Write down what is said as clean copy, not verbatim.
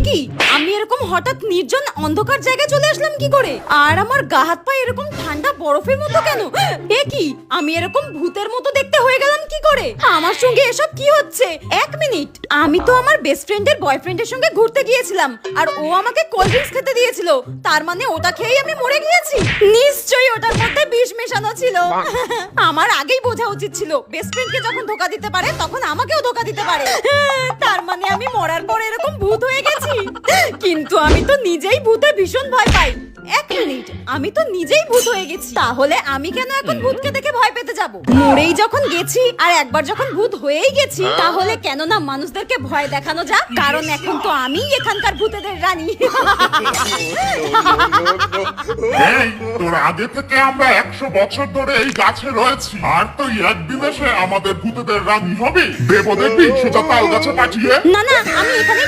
কি আমি এরকম হঠাৎ নির্জন অন্ধকার জায়গায় চলে আসলাম কি করে? আর আমার গা হাত পা এরকম ঠান্ডা বরফের মতো কেন? কি আমি এরকম ভূতের মতো দেখতে হয়ে গেলাম কি করে? আমার সঙ্গে এসব কি হচ্ছে? এক মিনিট, আমি তো আমার বেস্ট ফ্রেন্ডের বয়ফ্রেন্ডের সঙ্গে ঘুরতে গিয়েছিলাম আর ও আমাকে কোল্ড ড্রিঙ্কস খেতে দিয়েছিল। তার মানে ওটা খেয়েই আমি মরে গিয়েছি? নিশ্চয়ই ওটার মধ্যে বিষ মেশানো ছিল। আমার আগেই বোঝা উচিত ছিল বেস্ট ফ্রেন্ডকে যখন ধোকা দিতে পারে তখন আমাকেও ধোকা দিতে পারে। তার মানে আমি মরার পর এরকম ভূত হয়ে গেছি। কিন্তু আমি তো নিজেই ভূতে ভীষণ ভয় পাই। এক মিনিট, আমি তো নিজেই ভূত হয়ে গেছি, তাহলে আমি কেন এখন ভূতকে দেখে ভয় পেতে যাব? মরেই যখন গেছি আর একবার যখন ভূত হয়েই গেছি, তাহলে কেন না মানুষদেরকে ভয় দেখানো যাক, কারণ এখন তো আমি এখানকার ভূতেদের রানী। এই তোর আগে থেকে আমরা 100 বছর ধরে এই গাছে রয়েছি, আর তুই একদিন এসে আমাদের ভূতেদের রানী হবি? দেব দেখবি সোজা তাল গাছে পাঠিয়ে। না না, আমি এখানে